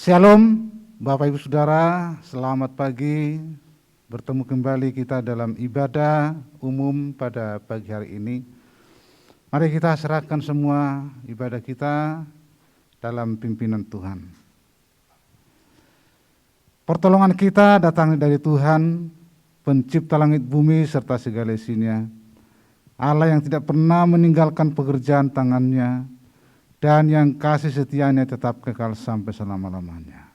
Shalom Bapak Ibu Saudara, selamat pagi. Bertemu kembali kita dalam ibadah umum pada pagi hari ini. Mari kita serahkan semua ibadah kita dalam pimpinan Tuhan. Pertolongan kita datang dari Tuhan, pencipta langit bumi serta segala isinya. Allah yang tidak pernah meninggalkan pekerjaan tangannya, dan yang kasih setianya tetap kekal sampai selama-lamanya.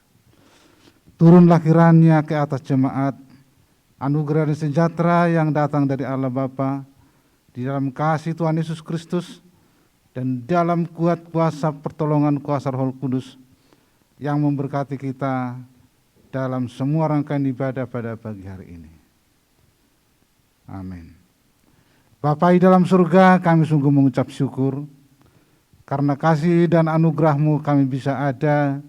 Turunlah kiranya ke atas jemaat, anugerah dan sejahtera yang datang dari Allah Bapa, di dalam kasih Tuhan Yesus Kristus, dan dalam kuat kuasa pertolongan kuasa Roh Kudus, yang memberkati kita dalam semua rangkaian ibadah pada pagi hari ini. Amin. Bapa di dalam surga, kami sungguh mengucap syukur, karena kasih dan anugerah-Mu kami bisa ada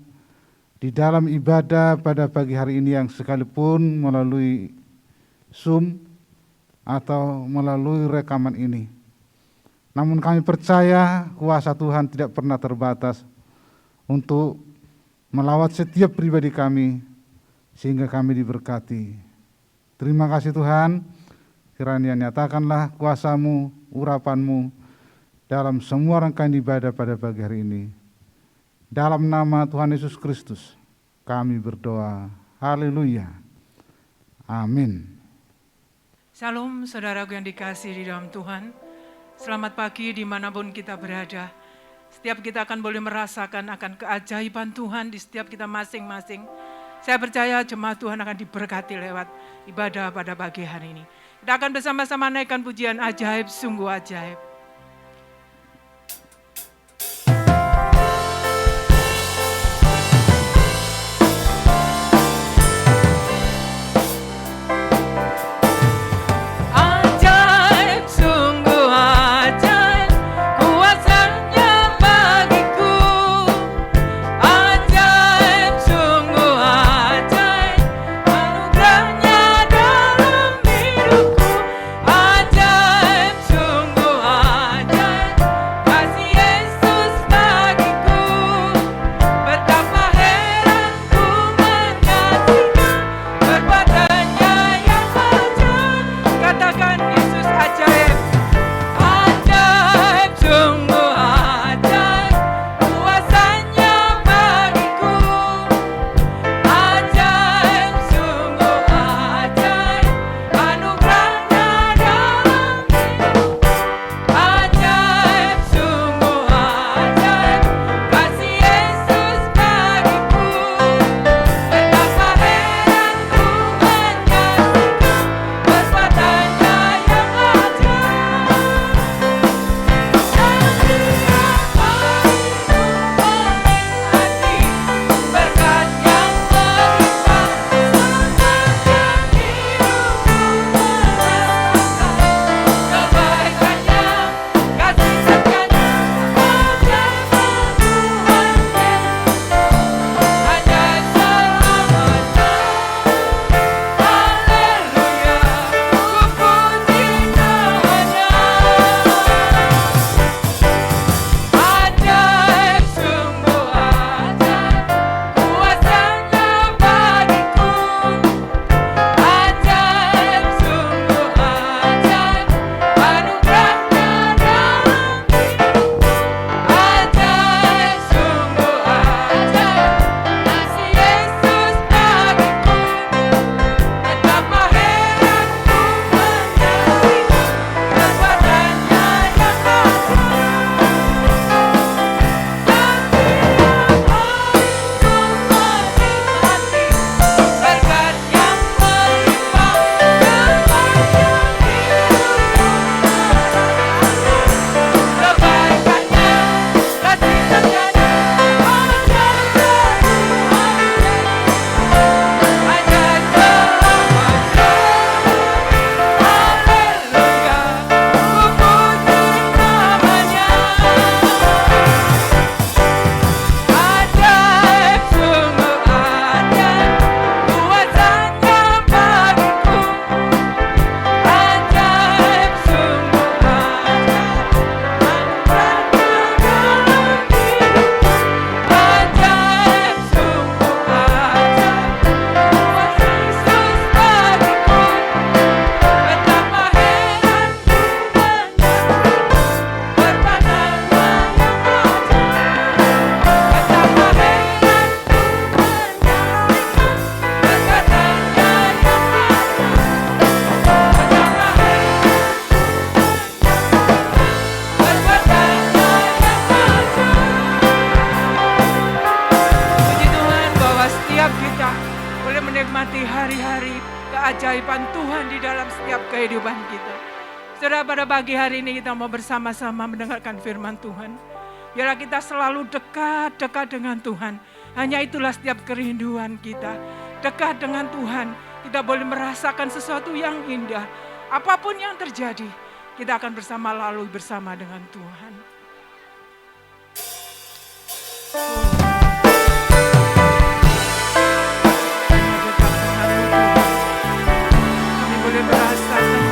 di dalam ibadah pada pagi hari ini yang sekalipun melalui Zoom atau melalui rekaman ini. Namun kami percaya kuasa Tuhan tidak pernah terbatas untuk melawat setiap pribadi kami sehingga kami diberkati. Terima kasih Tuhan, kiranya nyatakanlah kuasa-Mu, urapan-Mu dalam semua rangkaian ibadah pada pagi hari ini. Dalam nama Tuhan Yesus Kristus, kami berdoa. Haleluya. Amin. Shalom saudaraku yang dikasihi di dalam Tuhan. Selamat pagi dimanapun kita berada. Setiap kita akan boleh merasakan akan keajaiban Tuhan di setiap kita masing-masing. Saya percaya jemaat Tuhan akan diberkati lewat ibadah pada pagi hari ini. Kita akan bersama-sama naikkan pujian ajaib, sungguh ajaib. Ajaib sungguh menikmati hari-hari keajaiban Tuhan di dalam setiap kehidupan kita. Saudara, pada pagi hari ini kita mau bersama-sama mendengarkan firman Tuhan. Biarlah kita selalu dekat dengan Tuhan. Hanya itulah setiap kerinduan kita. Dekat dengan Tuhan, kita boleh merasakan sesuatu yang indah. Apapun yang terjadi, kita akan bersama dengan Tuhan. Kami boleh merasakan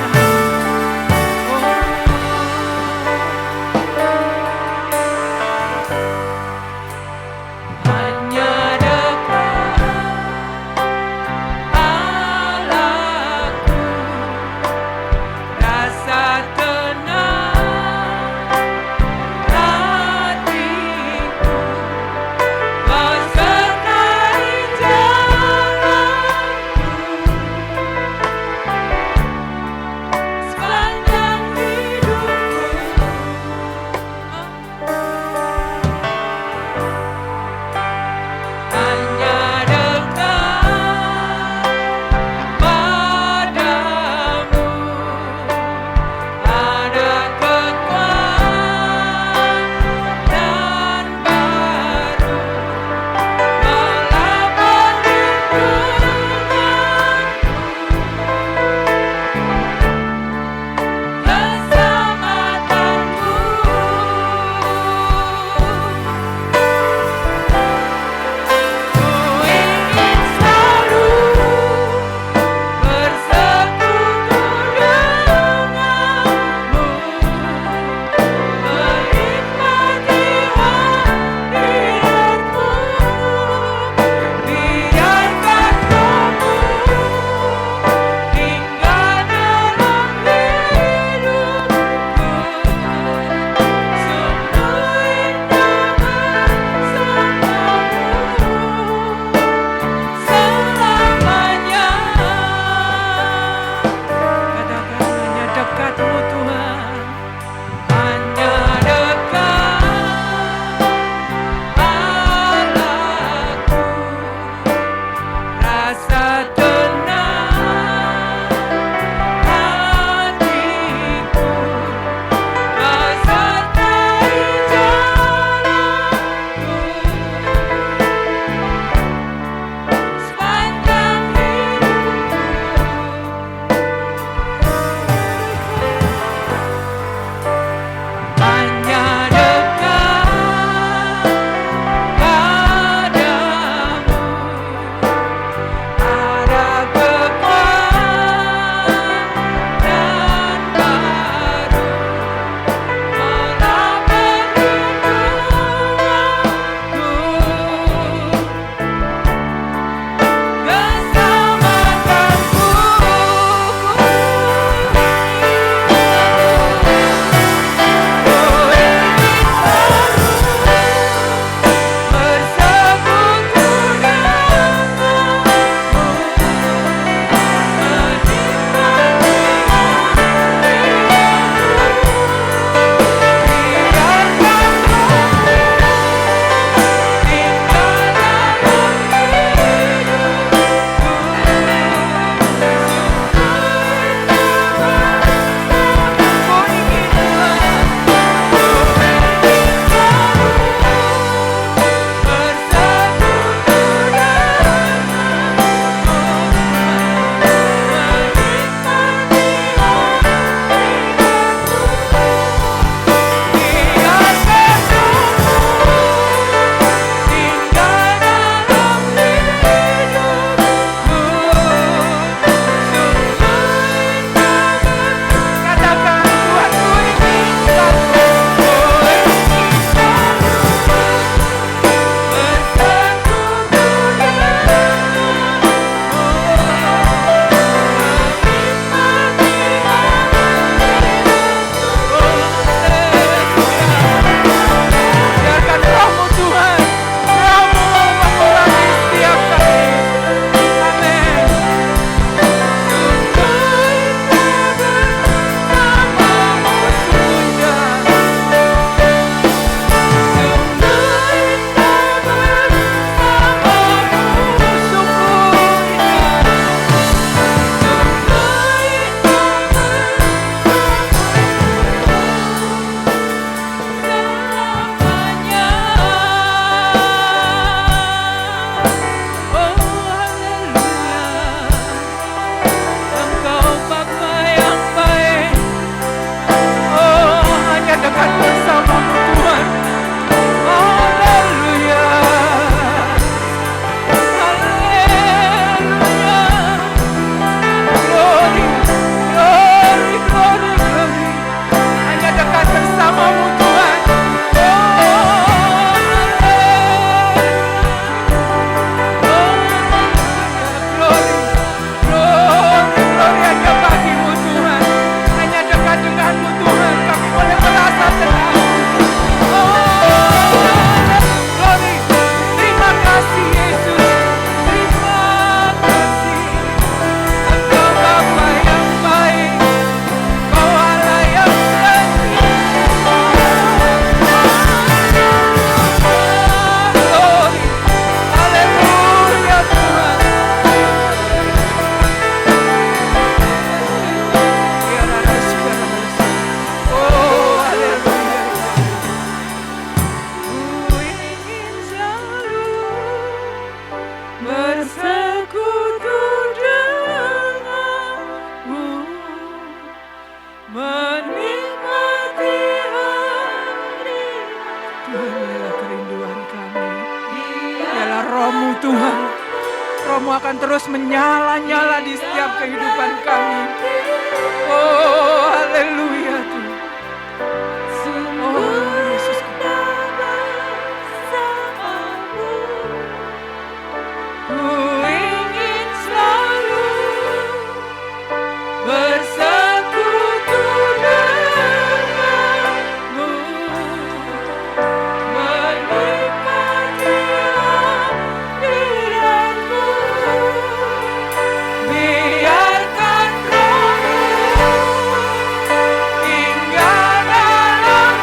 terus menyala-nyala di setiap kehidupan kami. Oh, haleluya Tuhan. Oh, Yesus. Ku ingin selalu bersekutu denganmu, menikmati hadiratmu, biarkan rohmu tinggal dalam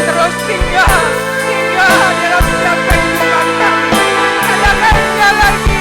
terus tinggal dalam setiap kehidupan kami. Katakannya lagi.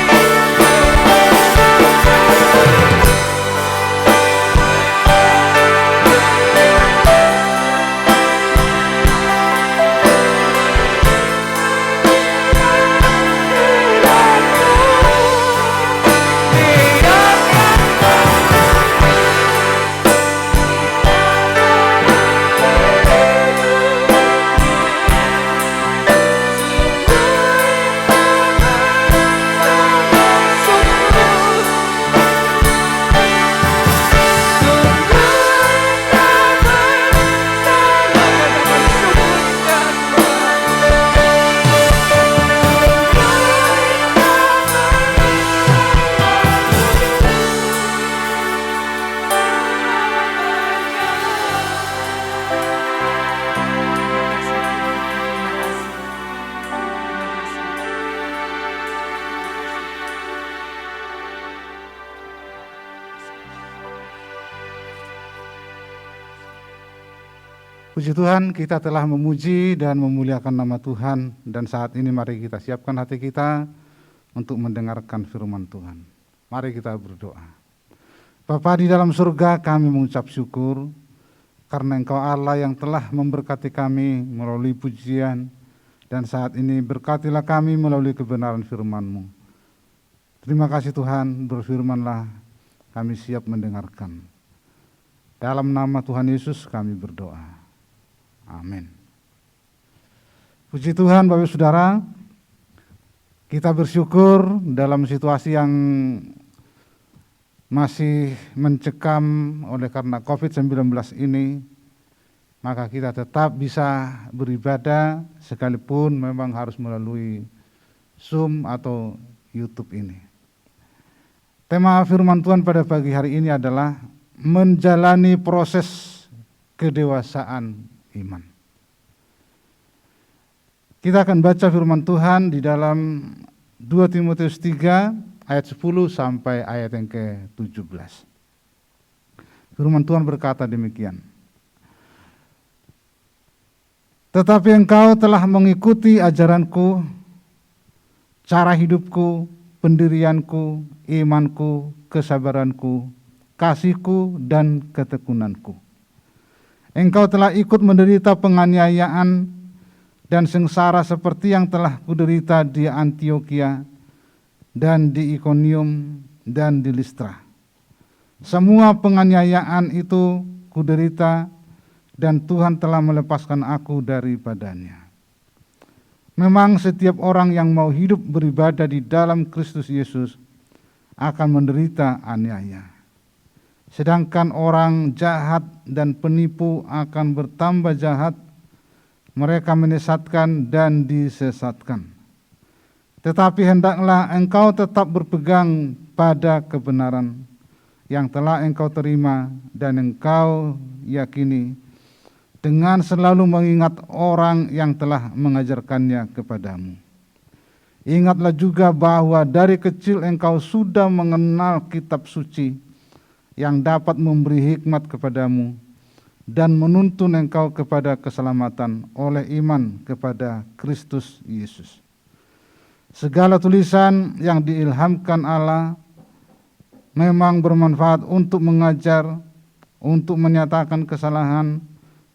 Puji Tuhan, kita telah memuji dan memuliakan nama Tuhan, dan saat ini mari kita siapkan hati kita untuk mendengarkan firman Tuhan. Mari kita berdoa. Bapa di dalam surga, kami mengucap syukur karena Engkau Allah yang telah memberkati kami melalui pujian, dan saat ini berkatilah kami melalui kebenaran firman-Mu. Terima kasih Tuhan, berfirmanlah, kami siap mendengarkan. Dalam nama Tuhan Yesus kami berdoa. Amin. Puji Tuhan Bapak Saudara, kita bersyukur dalam situasi yang masih mencekam oleh karena COVID-19 ini, maka kita tetap bisa beribadah sekalipun memang harus melalui Zoom atau YouTube ini. Tema firman Tuhan pada pagi hari ini adalah menjalani proses kedewasaan iman. Kita akan baca firman Tuhan di dalam 2 Timotius 3 ayat 10 sampai ayat yang ke-17. Firman Tuhan berkata demikian. Tetapi engkau telah mengikuti ajaranku, cara hidupku, pendirianku, imanku, kesabaranku, kasihku, dan ketekunanku. Engkau telah ikut menderita penganiayaan dan sengsara seperti yang telah kuderita di Antiokhia dan di Ikonium dan di Listra. Semua penganiayaan itu kuderita dan Tuhan telah melepaskan aku daripadanya. Memang setiap orang yang mau hidup beribadah di dalam Kristus Yesus akan menderita aniaya. Sedangkan orang jahat dan penipu akan bertambah jahat, mereka menyesatkan dan disesatkan. Tetapi hendaklah engkau tetap berpegang pada kebenaran yang telah engkau terima dan engkau yakini, dengan selalu mengingat orang yang telah mengajarkannya kepadamu. Ingatlah juga bahwa dari kecil engkau sudah mengenal kitab suci yang dapat memberi hikmat kepadamu dan menuntun engkau kepada keselamatan oleh iman kepada Kristus Yesus. Segala tulisan yang diilhamkan Allah memang bermanfaat untuk mengajar, untuk menyatakan kesalahan,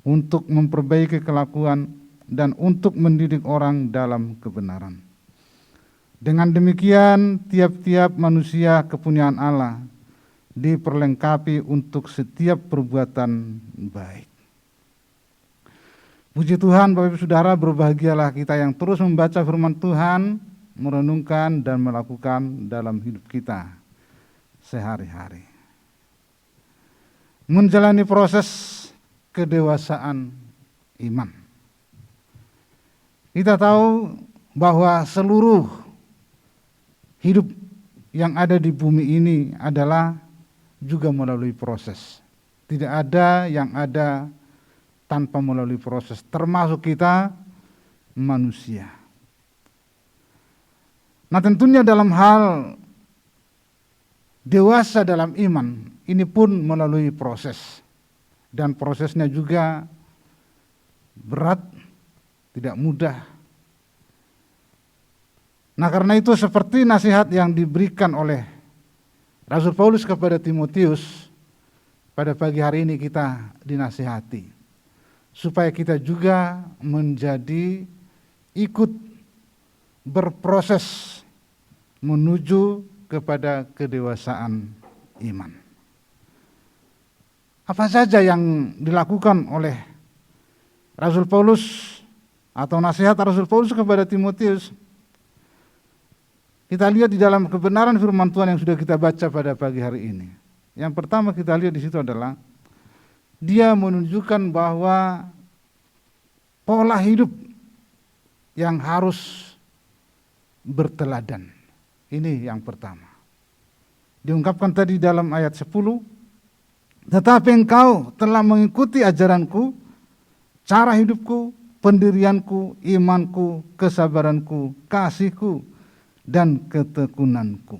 untuk memperbaiki kelakuan, dan untuk mendidik orang dalam kebenaran. Dengan demikian, tiap-tiap manusia kepunyaan Allah diperlengkapi untuk setiap perbuatan baik. Puji Tuhan, Bapak Ibu Saudara, berbahagialah kita yang terus membaca firman Tuhan, merenungkan dan melakukan dalam hidup kita sehari-hari. Menjalani proses kedewasaan iman. Kita tahu bahwa seluruh hidup yang ada di bumi ini adalah juga melalui proses. Tidak ada yang ada tanpa melalui proses, termasuk kita manusia. Nah, tentunya dalam hal dewasa dalam iman, ini pun melalui proses. Dan prosesnya juga berat, tidak mudah. Nah, karena itu seperti nasihat yang diberikan oleh Rasul Paulus kepada Timotius, pada pagi hari ini kita dinasihati supaya kita juga menjadi ikut berproses menuju kepada kedewasaan iman. Apa saja yang dilakukan oleh Rasul Paulus atau nasihat Rasul Paulus kepada Timotius? Kita lihat di dalam kebenaran firman Tuhan yang sudah kita baca pada pagi hari ini. Yang pertama kita lihat di situ adalah dia menunjukkan bahwa pola hidup yang harus berteladan. Ini yang pertama. Diungkapkan tadi dalam ayat 10, tetapi engkau telah mengikuti ajaranku, cara hidupku, pendirianku, imanku, kesabaranku, kasihku, dan ketekunanku.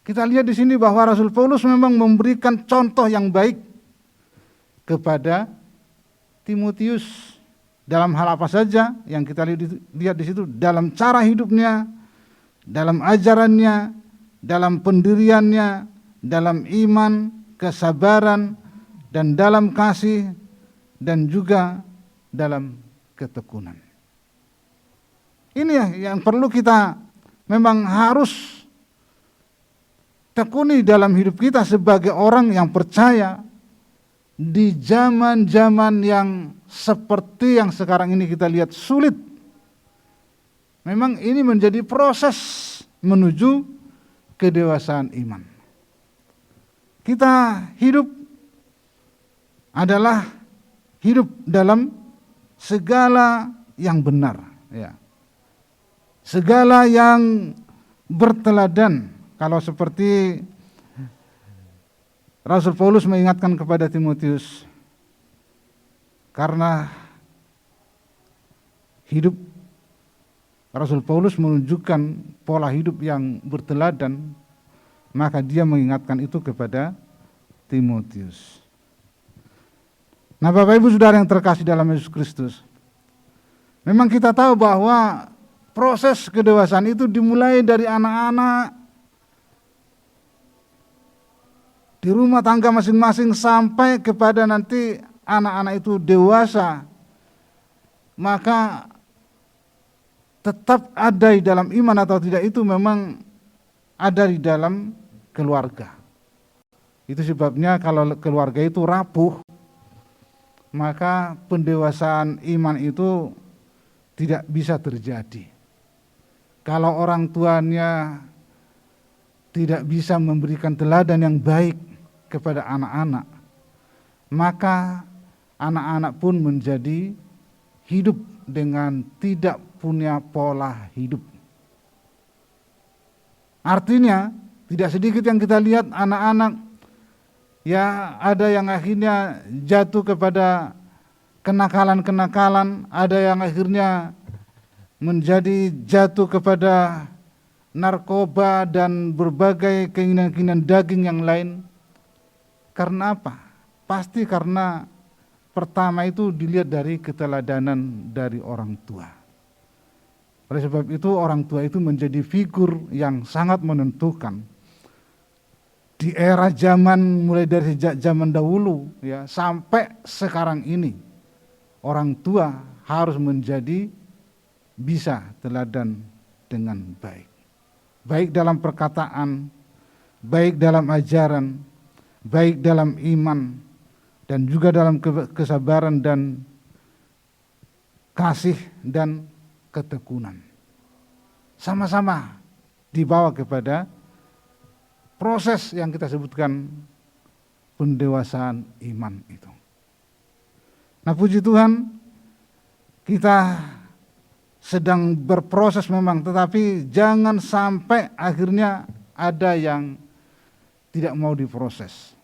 Kita lihat di sini bahwa Rasul Paulus memang memberikan contoh yang baik kepada Timotius dalam hal apa saja yang kita lihat di situ, dalam cara hidupnya, dalam ajarannya, dalam pendiriannya, dalam iman, kesabaran, dan dalam kasih, dan juga dalam ketekunan. Ini yang perlu kita memang harus tekuni dalam hidup kita sebagai orang yang percaya di zaman-zaman yang seperti yang sekarang ini kita lihat sulit. Memang ini menjadi proses menuju kedewasaan iman. Kita hidup adalah hidup dalam segala yang benar, ya. Segala yang berteladan. Kalau seperti Rasul Paulus mengingatkan kepada Timotius, karena hidup Rasul Paulus menunjukkan pola hidup yang berteladan, maka dia mengingatkan itu kepada Timotius. Nah, Bapak Ibu Saudara yang terkasih dalam Yesus Kristus, memang kita tahu bahwa proses kedewasaan itu dimulai dari anak-anak di rumah tangga masing-masing sampai kepada nanti anak-anak itu dewasa. Maka tetap ada di dalam iman atau tidak itu memang ada di dalam keluarga. Itu sebabnya kalau keluarga itu rapuh, maka pendewasaan iman itu tidak bisa terjadi. Kalau orang tuanya tidak bisa memberikan teladan yang baik kepada anak-anak, maka anak-anak pun menjadi hidup dengan tidak punya pola hidup. Artinya tidak sedikit yang kita lihat anak-anak ya ada yang akhirnya jatuh kepada kenakalan-kenakalan, ada yang akhirnya menjadi jatuh kepada narkoba dan berbagai keinginan-keinginan daging yang lain. Karena apa? Pasti karena pertama itu dilihat dari keteladanan dari orang tua. Oleh sebab itu orang tua itu menjadi figur yang sangat menentukan. Di era zaman mulai dari sejak zaman dahulu ya sampai sekarang ini, orang tua harus menjadi bisa teladan dengan baik. Baik dalam perkataan, baik dalam ajaran, baik dalam iman, dan juga dalam kesabaran dan kasih dan ketekunan. Sama-sama dibawa kepada proses yang kita sebutkan pendewasaan iman itu. Nah, puji Tuhan, kita sedang berproses memang, tetapi jangan sampai akhirnya ada yang tidak mau diproses.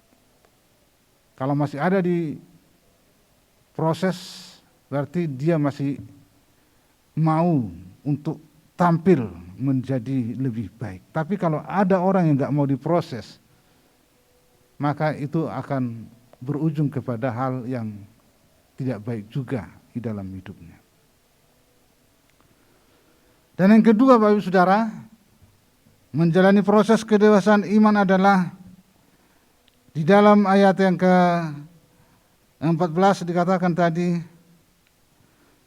Kalau masih ada di proses, berarti dia masih mau untuk tampil menjadi lebih baik. Tapi kalau ada orang yang nggak mau diproses, maka itu akan berujung kepada hal yang tidak baik juga di dalam hidupnya. Dan yang kedua, Bapak Ibu Saudara, menjalani proses kedewasaan iman adalah di dalam ayat yang ke-14 dikatakan tadi,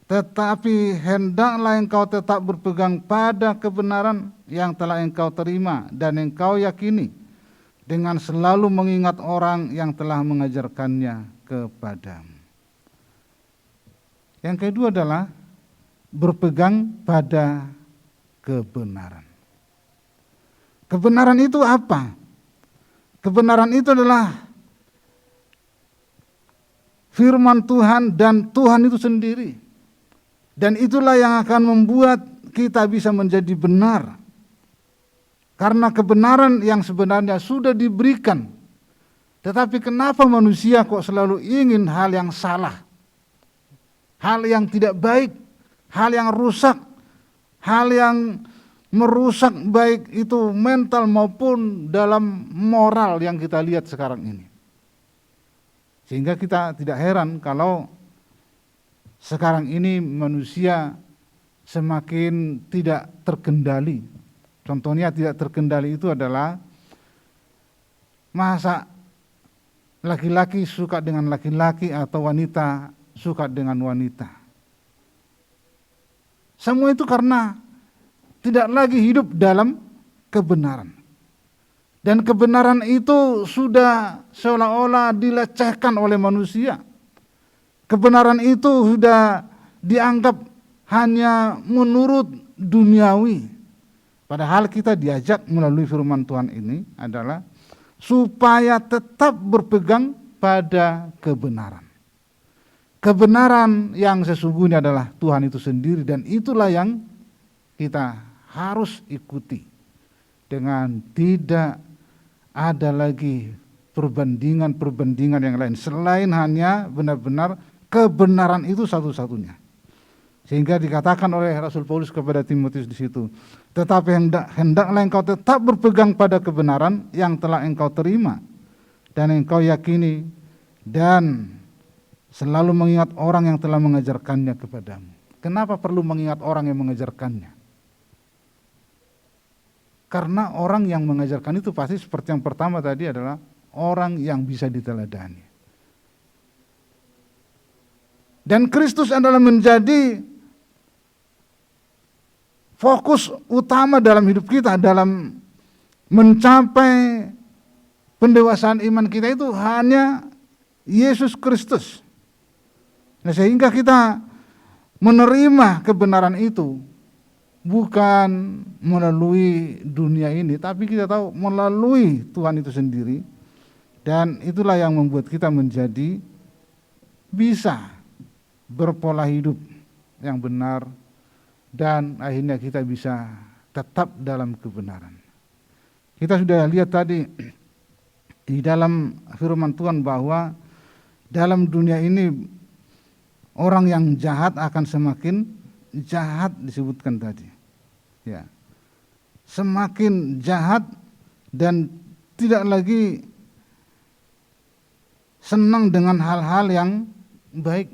tetapi hendaklah engkau tetap berpegang pada kebenaran yang telah engkau terima dan engkau yakini, dengan selalu mengingat orang yang telah mengajarkannya kepadamu. Yang kedua adalah berpegang pada kebenaran. Kebenaran itu apa? Kebenaran itu adalah firman Tuhan dan Tuhan itu sendiri. Dan itulah yang akan membuat kita bisa menjadi benar. Karena kebenaran yang sebenarnya sudah diberikan. Tetapi kenapa manusia kok selalu ingin hal yang salah? Hal yang tidak baik, hal yang rusak, hal yang merusak baik itu mental maupun dalam moral yang kita lihat sekarang ini. Sehingga kita tidak heran kalau sekarang ini manusia semakin tidak terkendali. Contohnya tidak terkendali itu adalah masa laki-laki suka dengan laki-laki atau wanita suka dengan wanita. Semua itu karena tidak lagi hidup dalam kebenaran. Dan kebenaran itu sudah seolah-olah dilecehkan oleh manusia. Kebenaran itu sudah dianggap hanya menurut duniawi. Padahal kita diajak melalui firman Tuhan ini adalah supaya tetap berpegang pada kebenaran. Kebenaran yang sesungguhnya adalah Tuhan itu sendiri, dan itulah yang kita harus ikuti dengan tidak ada lagi perbandingan-perbandingan yang lain selain hanya benar-benar kebenaran itu satu-satunya. Sehingga dikatakan oleh Rasul Paulus kepada Timotius di situ, tetapi hendaklah engkau tetap berpegang pada kebenaran yang telah engkau terima dan engkau yakini, dan selalu mengingat orang yang telah mengajarkannya kepadamu. Kenapa perlu mengingat orang yang mengajarkannya? Karena orang yang mengajarkan itu pasti seperti yang pertama tadi adalah orang yang bisa diteladani. Dan Kristus adalah menjadi fokus utama dalam hidup kita, dalam mencapai pendewasaan iman kita itu hanya Yesus Kristus. Nah, sehingga kita menerima kebenaran itu bukan melalui dunia ini, tapi kita tahu melalui Tuhan itu sendiri. Dan itulah yang membuat kita menjadi bisa berpola hidup yang benar, dan akhirnya kita bisa tetap dalam kebenaran. Kita sudah lihat tadi di dalam firman Tuhan bahwa dalam dunia ini orang yang jahat akan semakin jahat, disebutkan tadi. Ya. Semakin jahat dan tidak lagi senang dengan hal-hal yang baik,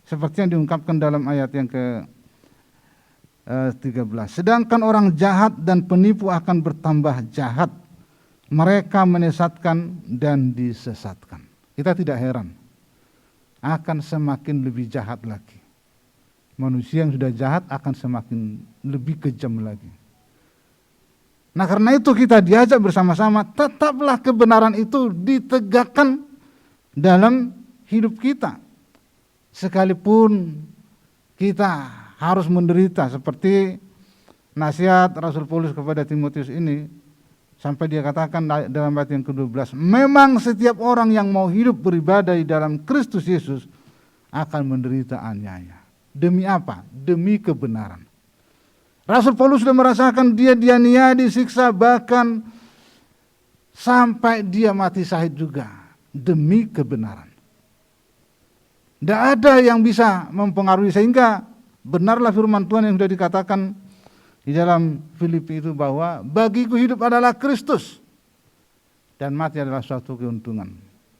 seperti yang diungkapkan dalam ayat yang ke-13. Sedangkan orang jahat dan penipu akan bertambah jahat. Mereka menyesatkan dan disesatkan. Kita tidak heran, akan semakin lebih jahat lagi. Manusia yang sudah jahat akan semakin lebih kejam lagi. Nah, karena itu kita diajak bersama-sama, tetaplah kebenaran itu ditegakkan dalam hidup kita. Sekalipun kita harus menderita, seperti nasihat Rasul Paulus kepada Timotius ini, sampai dia katakan dalam ayat yang ke-12, memang setiap orang yang mau hidup beribadah di dalam Kristus Yesus akan menderita aniaya. Demi apa? Demi kebenaran. Rasul Paulus sudah merasakan dia dianiaya, disiksa, bahkan sampai dia mati syahid juga demi kebenaran. Tidak ada yang bisa mempengaruhi, sehingga benarlah firman Tuhan yang sudah dikatakan di dalam Filipi itu, bahwa bagiku hidup adalah Kristus dan mati adalah suatu keuntungan.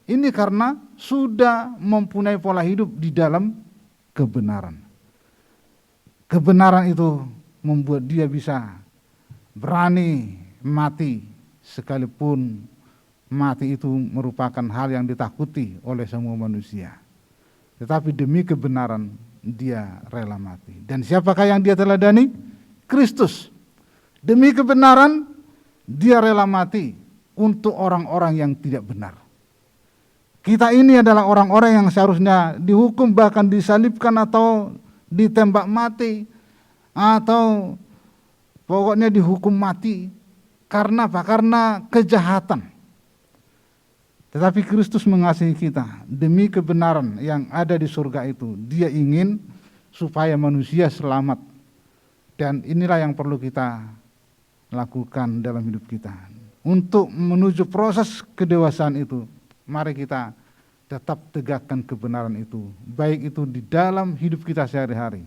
Ini karena sudah mempunyai pola hidup di dalam kebenaran. Kebenaran itu membuat dia bisa berani mati, sekalipun mati itu merupakan hal yang ditakuti oleh semua manusia. Tetapi demi kebenaran dia rela mati. Dan siapakah yang dia teladani? Kristus. Demi kebenaran dia rela mati untuk orang-orang yang tidak benar. Kita ini adalah orang-orang yang seharusnya dihukum, bahkan disalibkan atau ditembak mati, atau pokoknya dihukum mati. Karena apa? Karena kejahatan. Tetapi Kristus mengasihi kita demi kebenaran yang ada di surga itu. Dia ingin supaya manusia selamat. Dan inilah yang perlu kita lakukan dalam hidup kita. Untuk menuju proses kedewasaan itu, mari kita tetap tegakkan kebenaran itu. Baik itu di dalam hidup kita sehari-hari,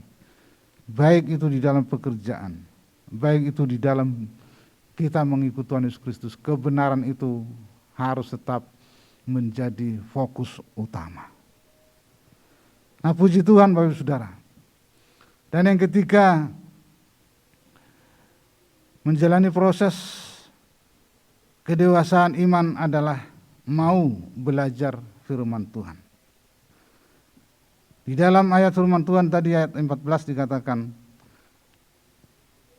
baik itu di dalam pekerjaan, baik itu di dalam kita mengikuti Tuhan Yesus Kristus. Kebenaran itu harus tetap menjadi fokus utama. Nah, puji Tuhan Bapak Ibu Saudara. Dan yang ketiga, menjalani proses kedewasaan iman adalah mau belajar firman Tuhan. Di dalam ayat firman Tuhan tadi ayat 14 dikatakan,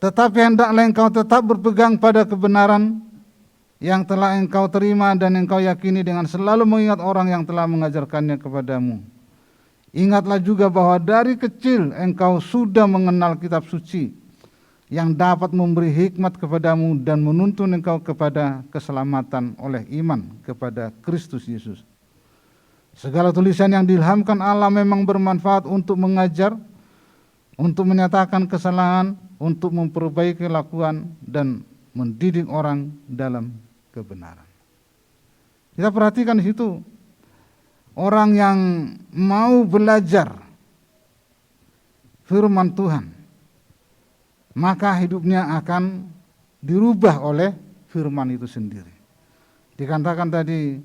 tetapi hendaklah engkau tetap berpegang pada kebenaran yang telah engkau terima dan engkau yakini, dengan selalu mengingat orang yang telah mengajarkannya kepadamu. Ingatlah juga bahwa dari kecil engkau sudah mengenal kitab suci yang dapat memberi hikmat kepadamu dan menuntun engkau kepada keselamatan oleh iman kepada Kristus Yesus. Segala tulisan yang diilhamkan Allah memang bermanfaat untuk mengajar, untuk menyatakan kesalahan, untuk memperbaiki kelakuan, dan mendidik orang dalam kebenaran. Kita perhatikan di situ, orang yang mau belajar firman Tuhan, maka hidupnya akan dirubah oleh firman itu sendiri. Dikatakan tadi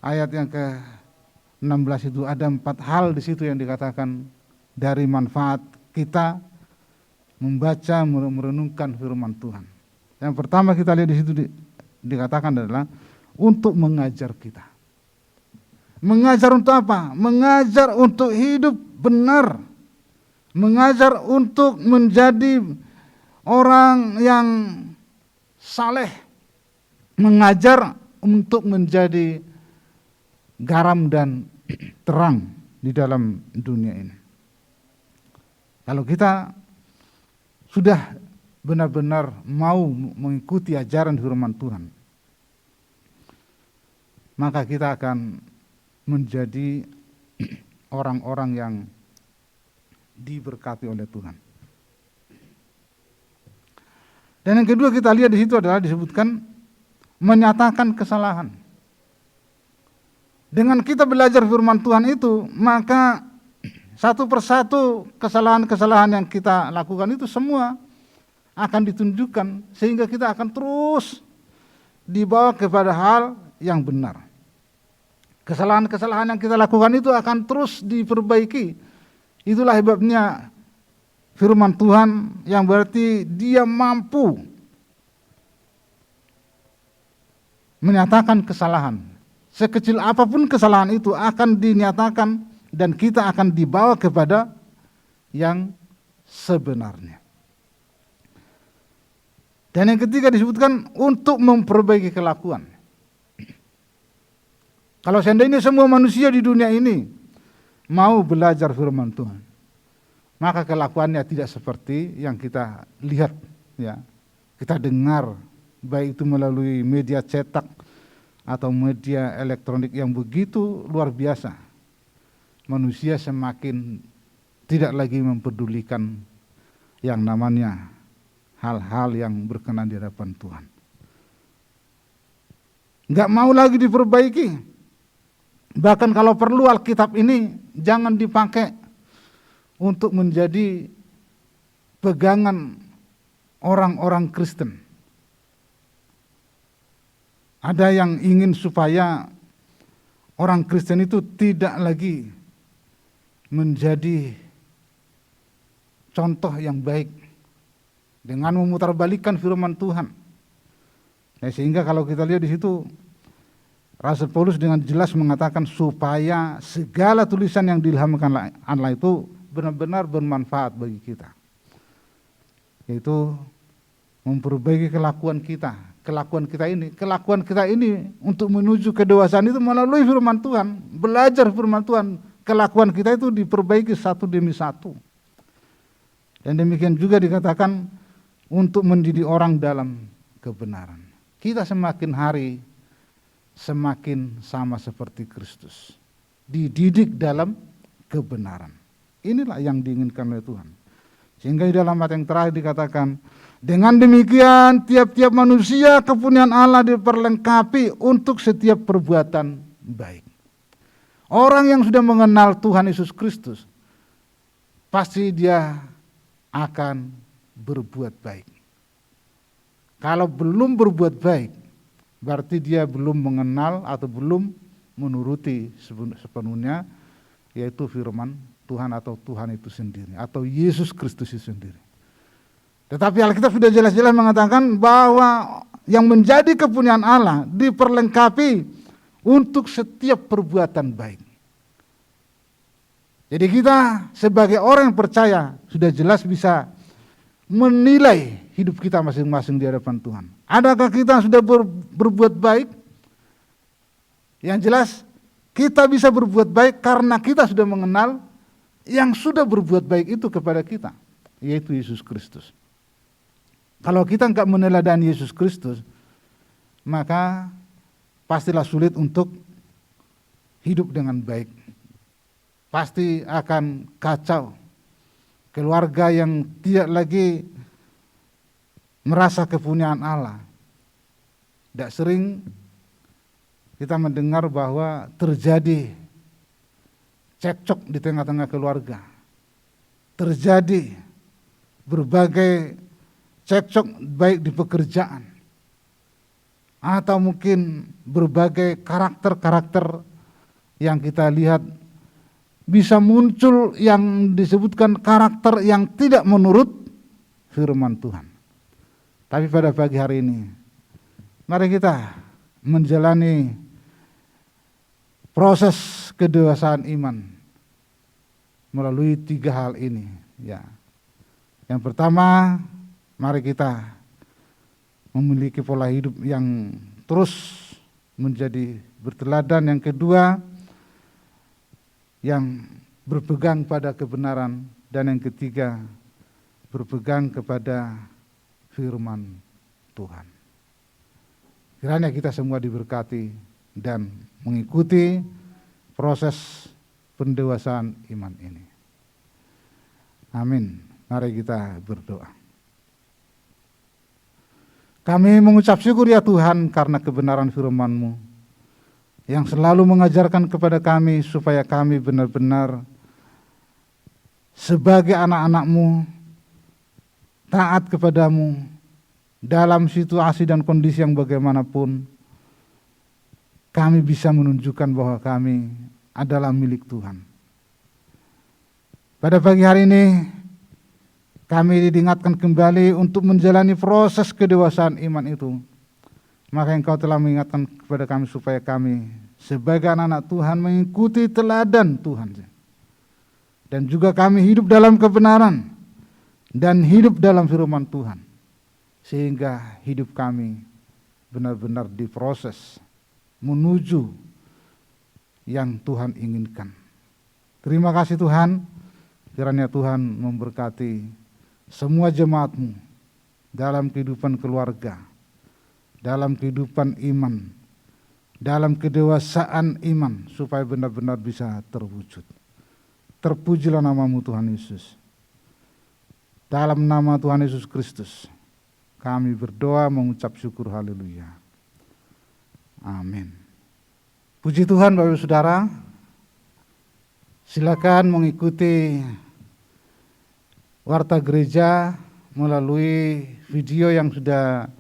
ayat yang ke-16 itu ada 4 hal di situ yang dikatakan dari manfaat kita membaca, merenungkan firman Tuhan. Yang pertama kita lihat di situ dikatakan adalah untuk mengajar kita. Mengajar untuk apa? Mengajar untuk hidup benar. Mengajar untuk menjadi orang yang saleh. Mengajar untuk menjadi garam dan terang di dalam dunia ini. Kalau kita sudah benar-benar mau mengikuti ajaran firman Tuhan, maka kita akan menjadi orang-orang yang diberkati oleh Tuhan. Dan yang kedua kita lihat di situ adalah disebutkan menyatakan kesalahan. Dengan kita belajar firman Tuhan itu, maka satu persatu kesalahan-kesalahan yang kita lakukan itu semua akan ditunjukkan, sehingga kita akan terus dibawa kepada hal yang benar. Kesalahan-kesalahan yang kita lakukan itu akan terus diperbaiki. Itulah hebatnya firman Tuhan yang berarti Dia mampu menyatakan kesalahan. Sekecil apapun kesalahan itu akan dinyatakan dan kita akan dibawa kepada yang sebenarnya. Dan yang ketiga disebutkan untuk memperbaiki kelakuan. Kalau seandainya semua manusia di dunia ini mau belajar firman Tuhan, maka kelakuannya tidak seperti yang kita lihat, ya, kita dengar, baik itu melalui media cetak atau media elektronik yang begitu luar biasa. Manusia semakin tidak lagi mempedulikan yang namanya hal-hal yang berkenan di hadapan Tuhan. Enggak mau lagi diperbaiki. Bahkan kalau perlu Alkitab ini jangan dipakai untuk menjadi pegangan orang-orang Kristen. Ada yang ingin supaya orang Kristen itu tidak lagi menjadi contoh yang baik dengan memutarbalikkan firman Tuhan. Nah, sehingga kalau kita lihat di situ Rasul Paulus dengan jelas mengatakan supaya segala tulisan yang diilhamkan Allah itu benar-benar bermanfaat bagi kita. Yaitu memperbaiki kelakuan kita. Kelakuan kita ini untuk menuju kedewasaan itu melalui firman Tuhan. Belajar firman Tuhan. Kelakuan kita itu diperbaiki satu demi satu. Dan demikian juga dikatakan untuk mendidik orang dalam kebenaran. Kita semakin hari semakin sama seperti Kristus, dididik dalam kebenaran. Inilah yang diinginkan oleh Tuhan. Sehingga di dalam ayat yang terakhir dikatakan, dengan demikian tiap-tiap manusia kepunyaan Allah diperlengkapi untuk setiap perbuatan baik. Orang yang sudah mengenal Tuhan Yesus Kristus, pasti dia akan berbuat baik. Kalau belum berbuat baik, berarti dia belum mengenal atau belum menuruti sepenuhnya, yaitu firman Tuhan atau Tuhan itu sendiri, atau Yesus Kristus itu sendiri. Tetapi Alkitab sudah jelas-jelas mengatakan bahwa yang menjadi kepunyaan Allah diperlengkapi untuk setiap perbuatan baik. Jadi kita sebagai orang yang percaya sudah jelas bisa menilai hidup kita masing-masing di hadapan Tuhan. Adakah kita sudah berbuat baik? Yang jelas kita bisa berbuat baik karena kita sudah mengenal yang sudah berbuat baik itu kepada kita, yaitu Yesus Kristus. Kalau kita enggak meneladani Yesus Kristus, maka pastilah sulit untuk hidup dengan baik. Pasti akan kacau. Keluarga yang tidak lagi merasa kepunyaan Allah. Tidak sering kita mendengar bahwa terjadi cekcok di tengah-tengah keluarga. Terjadi berbagai cekcok baik di pekerjaan. Atau mungkin berbagai karakter-karakter yang kita lihat bisa muncul yang disebutkan karakter yang tidak menurut firman Tuhan. Tapi pada pagi hari ini, mari kita menjalani proses kedewasaan iman melalui 3 hal ini. Ya. Yang pertama, mari kita memiliki pola hidup yang terus menjadi berteladan. Yang kedua, yang berpegang pada kebenaran. Dan yang ketiga, berpegang kepada firman Tuhan. Kiranya kita semua diberkati dan mengikuti proses pendewasaan iman ini. Amin. Mari kita berdoa. Kami mengucap syukur ya Tuhan karena kebenaran firman-Mu yang selalu mengajarkan kepada kami supaya kami benar-benar sebagai anak-anak-Mu taat kepadamu dalam situasi dan kondisi yang bagaimanapun. kami bisa menunjukkan bahwa kami adalah milik Tuhan. Pada pagi hari ini kami diingatkan kembali untuk menjalani proses kedewasaan iman itu. Maka Engkau telah mengingatkan kepada kami supaya kami sebagai anak-anak Tuhan mengikuti teladan Tuhan. Dan juga kami hidup dalam kebenaran dan hidup dalam firman Tuhan. Sehingga hidup kami benar-benar diproses menuju yang Tuhan inginkan. Terima kasih Tuhan, kiranya Tuhan memberkati semua jemaat-Mu dalam kehidupan keluarga, dalam kehidupan iman, dalam kedewasaan iman, supaya benar-benar bisa terwujud. Terpujilah nama-Mu Tuhan Yesus. Dalam nama Tuhan Yesus Kristus, kami berdoa mengucap syukur, haleluya. Amin. Puji Tuhan Bapak Ibu Saudara, silakan mengikuti Warta Gereja melalui video yang sudah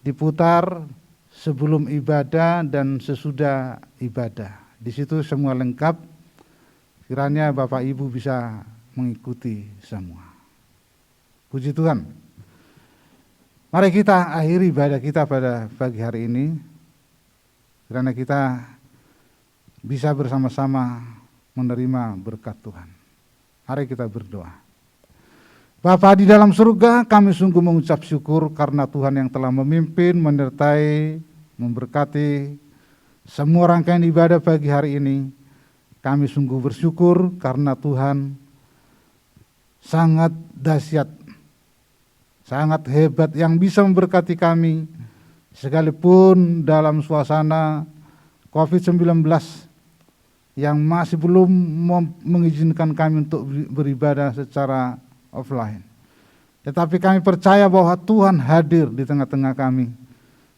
diputar sebelum ibadah dan sesudah ibadah. Di situ semua lengkap, kiranya Bapak Ibu bisa mengikuti semua. Puji Tuhan. Mari kita akhiri ibadah kita pada pagi hari ini, karena kita bisa bersama-sama menerima berkat Tuhan. Mari kita berdoa. Bapa di dalam surga, kami sungguh mengucap syukur karena Tuhan yang telah memimpin, menyertai, memberkati semua rangkaian ibadah pagi hari ini. Kami sungguh bersyukur karena Tuhan sangat dahsyat, sangat hebat yang bisa memberkati kami sekalipun dalam suasana COVID-19 yang masih belum mengizinkan kami untuk beribadah secara offline. Tetapi kami percaya bahwa Tuhan hadir di tengah-tengah kami,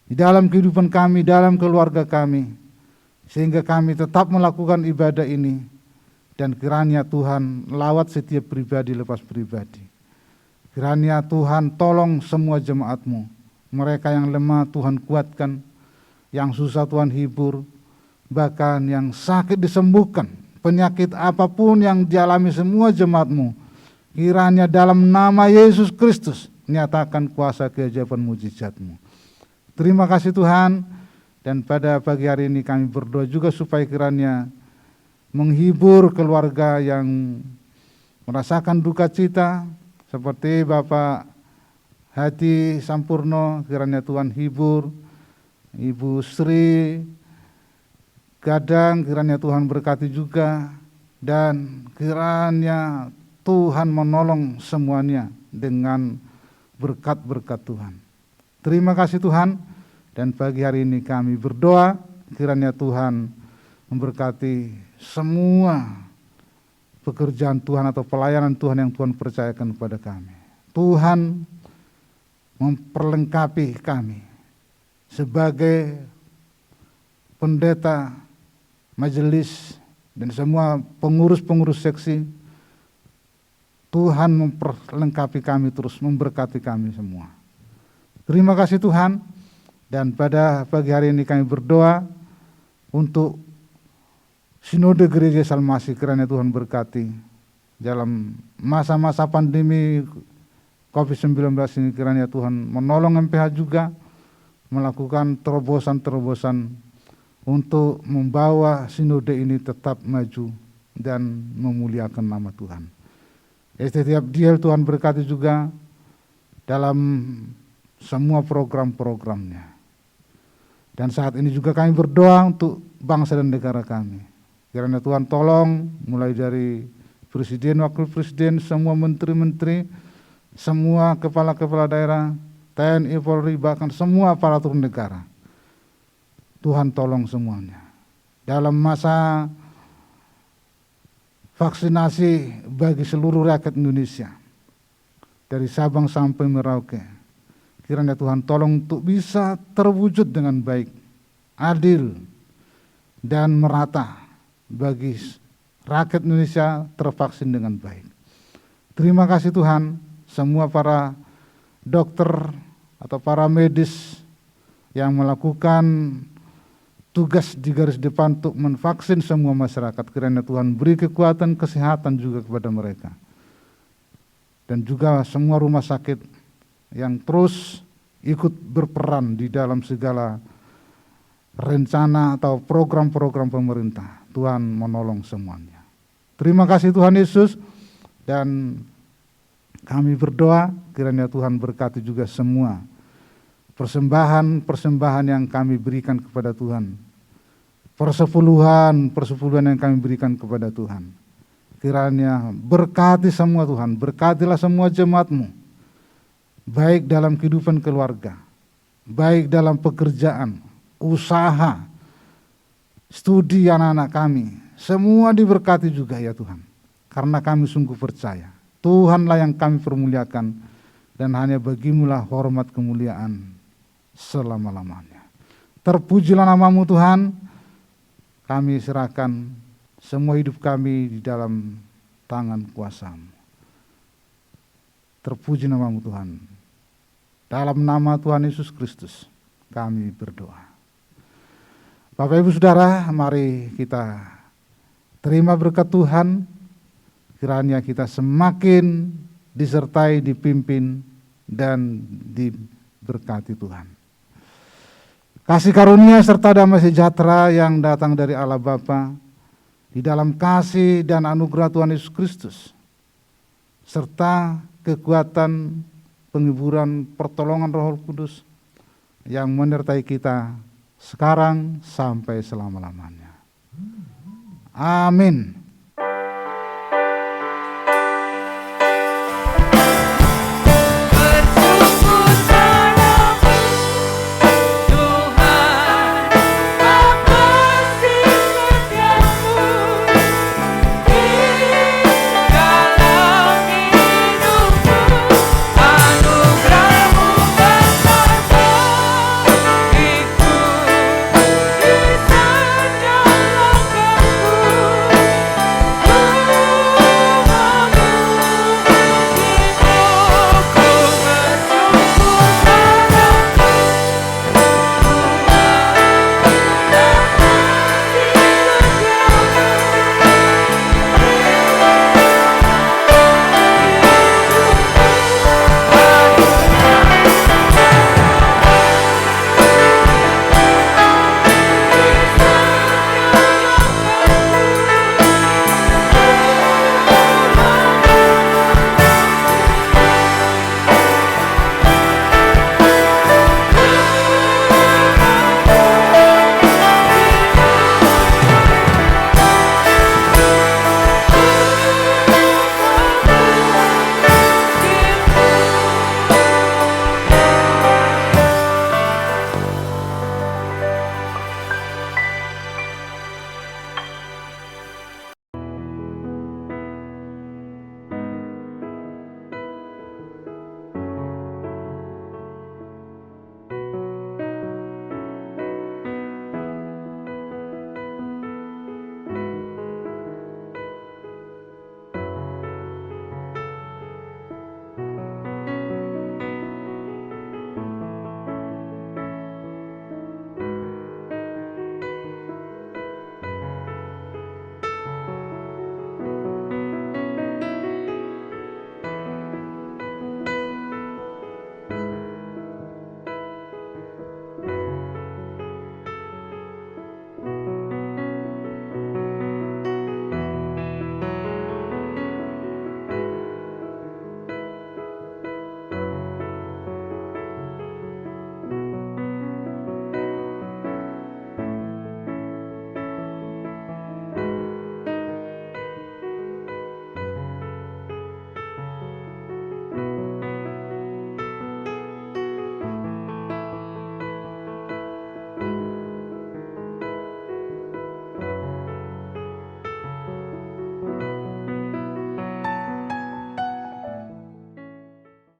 di dalam kehidupan kami, dalam keluarga kami, sehingga kami tetap melakukan ibadah ini, dan kiranya Tuhan lawat setiap pribadi lepas pribadi. Kiranya Tuhan tolong semua jemaat-Mu, mereka yang lemah Tuhan kuatkan, yang susah Tuhan hibur, bahkan yang sakit disembuhkan, penyakit apapun yang dialami semua jemaat-Mu, kiranya dalam nama Yesus Kristus nyatakan kuasa keajaiban mujizat-Mu. Terima kasih Tuhan, dan pada pagi hari ini kami berdoa juga supaya kiranya menghibur keluarga yang merasakan duka cita, seperti Bapak Hadi Sampurno, kiranya Tuhan hibur, Ibu Sri Gadang, kiranya Tuhan berkati juga, dan kiranya Tuhan menolong semuanya dengan berkat-berkat Tuhan. Terima kasih Tuhan, dan pagi hari ini kami berdoa kiranya Tuhan memberkati semua pekerjaan Tuhan atau pelayanan Tuhan yang Tuhan percayakan kepada kami. Tuhan memperlengkapi kami sebagai pendeta, majelis, dan semua pengurus-pengurus seksi. Tuhan memperlengkapi kami terus, memberkati kami semua. Terima kasih Tuhan, dan pada pagi hari ini kami berdoa untuk Sinode Gereja Salmasi, kiranya Tuhan berkati dalam masa-masa pandemi COVID-19 ini, kiranya Tuhan menolong MPH juga melakukan terobosan-terobosan untuk membawa sinode ini tetap maju dan memuliakan nama Tuhan. Setiap dia Tuhan berkati juga dalam semua program-programnya. Dan saat ini juga kami berdoa untuk bangsa dan negara kami. Kiranya Tuhan tolong mulai dari presiden, wakil presiden, semua menteri-menteri, semua kepala-kepala daerah, TNI, Polri, bahkan semua aparatur negara. Tuhan tolong semuanya. Dalam masa vaksinasi bagi seluruh rakyat Indonesia, dari Sabang sampai Merauke, kiranya Tuhan tolong untuk bisa terwujud dengan baik, adil, dan merata bagi rakyat Indonesia tervaksin dengan baik. Terima kasih Tuhan, semua para dokter atau para medis yang melakukan tugas di garis depan untuk menvaksin semua masyarakat. Kiranya Tuhan beri kekuatan, kesehatan juga kepada mereka. Dan juga semua rumah sakit yang terus ikut berperan di dalam segala rencana atau program-program pemerintah. Tuhan menolong semuanya. Terima kasih Tuhan Yesus, dan kami berdoa kiranya Tuhan berkati juga semua persembahan yang kami berikan kepada Tuhan. Persepuluhan yang kami berikan kepada Tuhan. Kiranya berkati semua Tuhan, berkatilah semua jemaat-Mu, baik dalam kehidupan keluarga, baik dalam pekerjaan, usaha, studi anak-anak kami, semua diberkati juga ya Tuhan. Karena kami sungguh percaya, Tuhanlah yang kami permuliakan, dan hanya Bagimu-lah hormat kemuliaan selama-lamanya. Terpujilah nama-Mu Tuhan, kami serahkan semua hidup kami di dalam tangan kuasa-Mu. Terpuji nama-Mu Tuhan. Dalam nama Tuhan Yesus Kristus kami berdoa. Bapak Ibu Saudara, mari kita terima berkat Tuhan. Kiranya kita semakin disertai, dipimpin, dan diberkati Tuhan. Kasih karunia serta damai sejahtera yang datang dari Allah Bapa, di dalam kasih dan anugerah Tuhan Yesus Kristus, serta kekuatan, penghiburan, pertolongan Roh Kudus yang menyertai kita sekarang sampai selama-lamanya. Amin.